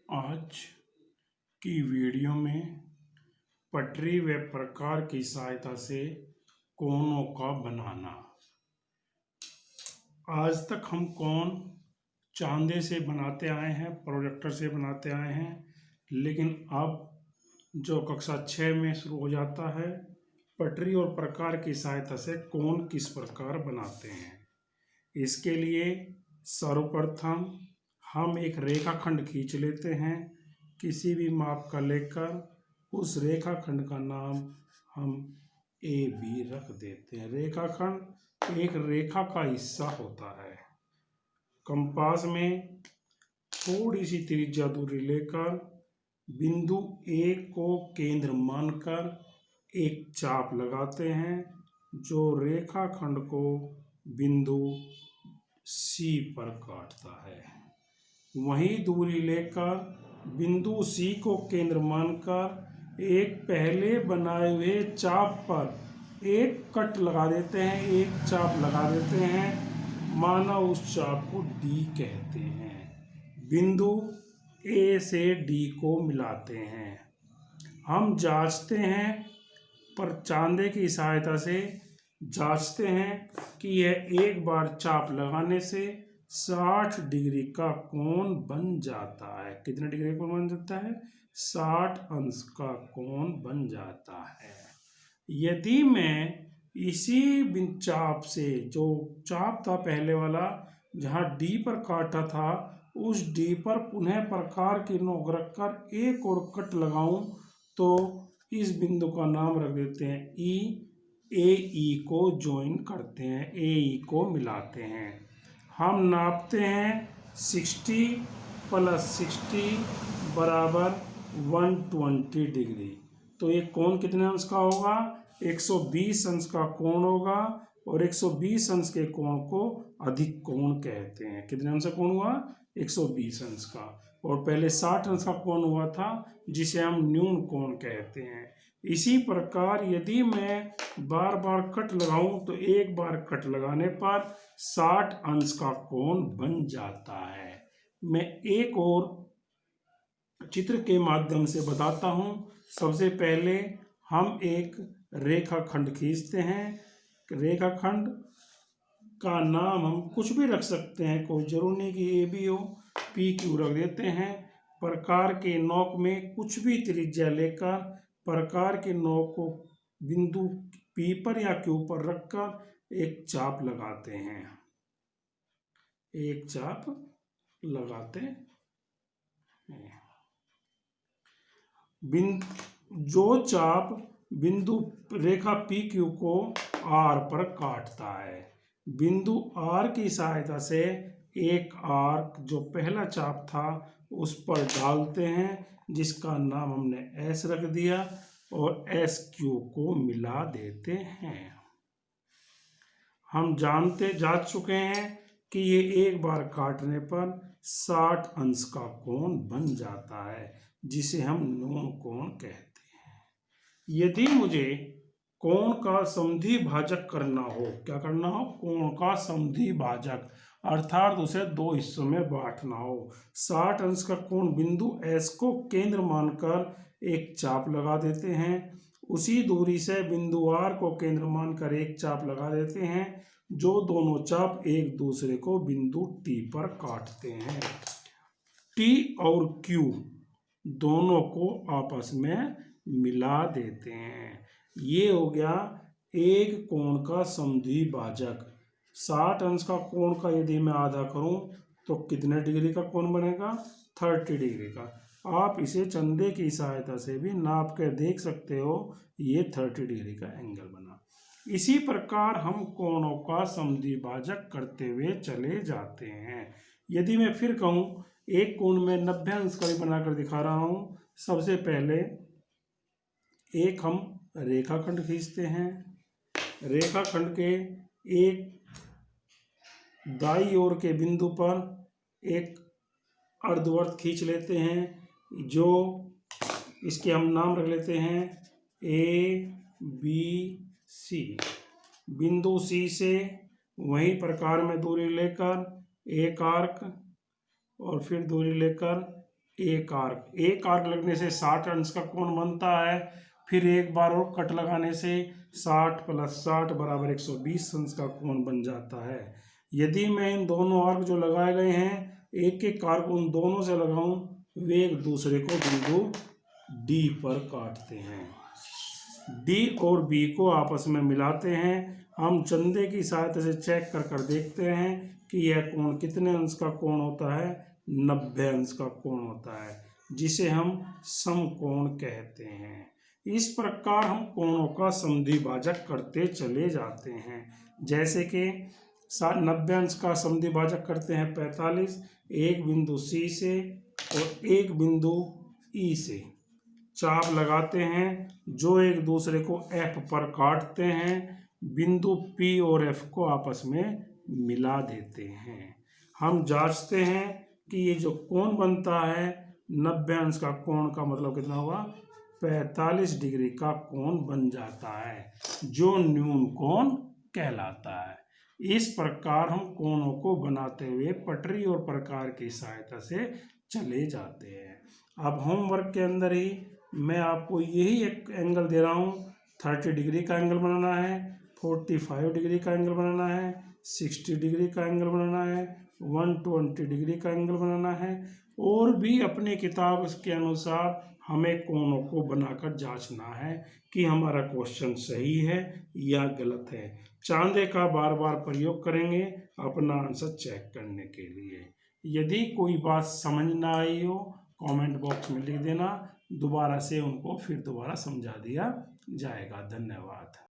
आज की वीडियो में पटरी व प्रकार की सहायता से कोनों का बनाना। आज तक हम कोन चांदे से बनाते आए हैं, प्रोजेक्टर से बनाते आए हैं, लेकिन अब जो कक्षा 6 में शुरू हो जाता है, पटरी और प्रकार की सहायता से कोन किस प्रकार बनाते हैं। इसके लिए सर्वप्रथम हम एक रेखाखंड खींच लेते हैं, किसी भी माप का लेकर उस रेखाखंड का नाम हम ए बी रख देते हैं। रेखाखंड एक रेखा का हिस्सा होता है। कंपास में थोड़ी सी त्रिज्या दूरी लेकर बिंदु ए को केंद्र मानकर एक चाप लगाते हैं जो रेखाखंड को बिंदु सी पर काटता है। वही दूरी लेकर बिंदु सी को केंद्र मानकर एक पहले बनाए हुए चाप पर एक कट लगा देते हैं, एक चाप लगा देते हैं, माना उस चाप को डी कहते हैं। बिंदु ए से डी को मिलाते हैं। हम जांचते हैं, पर चांदे की सहायता से जांचते हैं कि यह एक बार चाप लगाने से 60 डिग्री का कोण बन जाता है। कितने डिग्री का कोण बन जाता है? 60 अंश का कोण बन जाता है। यदि मैं इसी चाप से, जो चाप था पहले वाला जहां डी पर काटा था, उस डी पर पुनः प्रकार की नोक रखकर एक और कट लगाऊं तो इस बिंदु का नाम रख देते हैं ई। ए ई को ज्वाइन करते हैं, ए ई को मिलाते हैं। हम नापते हैं 60 + 60 बराबर 120 डिग्री। तो ये कोण कितने अंश का होगा? 120 अंश का कोण होगा, और 120 अंश के कोण को अधिक कोण कहते हैं। कितने अंश का कोण हुआ? 120 अंश का। और पहले 60 अंश का कोण हुआ था, जिसे हम न्यून कोण कहते हैं। इसी प्रकार यदि मैं बार बार कट लगाऊं तो एक बार कट लगाने पर 60 अंश का कोण बन जाता है। मैं एक और चित्र के माध्यम से बताता हूं। सबसे पहले हम एक रेखाखंड खींचते हैं। रेखाखंड का नाम हम कुछ भी रख सकते हैं, कोई जरूर नहीं कि ए बी हो, पी क्यू रख देते हैं। प्रकार के नोक में कुछ भी त्रिज्या लेकर प्रकार के नोक को बिंदु पी पर या क्यू पर रखकर एक चाप लगाते हैं। एक चाप लगाते हैं। जो चाप बिंदु रेखा पी क्यू को आर पर काटता है, बिंदु आर की सहायता से एक आर्क जो पहला चाप था उस पर डालते हैं, जिसका नाम हमने एस रख दिया, और एस क्यू को मिला देते हैं। हम जांच चुके हैं कि ये एक बार काटने पर 60 अंश का कोण बन जाता है, जिसे हम न्यून कोण कहते हैं। यदि मुझे कोण का समद्वि भाजक करना हो, क्या करना हो? कोण का समद्वि भाजक, अर्थात उसे दो हिस्सों में बांटना हो। 60 अंश का कोण बिंदु एस को केंद्र मानकर एक चाप लगा देते हैं। उसी दूरी से बिंदु आर को केंद्र मानकर एक चाप लगा देते हैं, जो दोनों चाप एक दूसरे को बिंदु टी पर काटते हैं। टी और क्यू दोनों को आपस में मिला देते हैं। ये हो गया एक कोण का समद्वि भाजक। 60 अंश का कोण का यदि मैं आधा करूं तो कितने डिग्री का कोण बनेगा? 30 डिग्री का। आप इसे चंदे की सहायता से भी नाप कर देख सकते हो। ये 30 डिग्री का एंगल बना। इसी प्रकार हम कोणों का समद्वि भाजक करते हुए चले जाते हैं। यदि मैं फिर कहूं, एक कोण में 90 अंश का भी बनाकर दिखा रहा हूं। सबसे पहले एक हम रेखाखंड खींचते हैं। रेखाखंड के एक दाईं ओर के बिंदु पर एक अर्धवृत्त खींच लेते हैं, जो इसके हम नाम रख लेते हैं ए बी सी। बिंदु सी से वही प्रकार में दूरी लेकर एक आर्क, और फिर दूरी लेकर एक आर्क लगने से 60 अंश का कोण बनता है। फिर एक बार और कट लगाने से 60 + 60 = 120 अंश का कोण बन जाता है। यदि मैं इन दोनों आर्क जो लगाए गए हैं, एक एक आर्क उन दोनों से लगाऊं, वे एक दूसरे को बिंदु D पर काटते हैं। D और B को आपस में मिलाते हैं। हम चंदे की सहायता से चेक कर देखते हैं कि यह कोण कितने अंश का कोण होता है। 90 अंश का कोण होता है, जिसे हम समकोण कहते हैं। इस प्रकार हम कोणों का समद्विभाजक करते चले जाते हैं। जैसे कि 90 अंश का समद्विभाजक करते हैं 45, एक बिंदु C से और एक बिंदु E से चाप लगाते हैं, जो एक दूसरे को F पर काटते हैं। बिंदु P और F को आपस में मिला देते हैं। हम जांचते हैं कि ये जो कोण बनता है 90 अंश का कोण का मतलब कितना हुआ, 45 डिग्री का कोण बन जाता है, जो न्यून कोण कहलाता है। इस प्रकार हम कोणों को बनाते हुए पटरी और प्रकार की सहायता से चले जाते हैं। अब होमवर्क के अंदर ही मैं आपको यही एक एंगल दे रहा हूँ। 30 डिग्री का एंगल बनाना है, 45 डिग्री का एंगल बनाना है, 60 डिग्री का एंगल बनाना है, 120 डिग्री का एंगल बनाना है, और भी अपने किताब के अनुसार हमें कोणों को बनाकर जांचना है कि हमारा क्वेश्चन सही है या गलत है। चांदे का बार बार प्रयोग करेंगे अपना आंसर चेक करने के लिए। यदि कोई बात समझ ना आई हो, कमेंट बॉक्स में लिख देना, दोबारा से उनको फिर दोबारा समझा दिया जाएगा। धन्यवाद।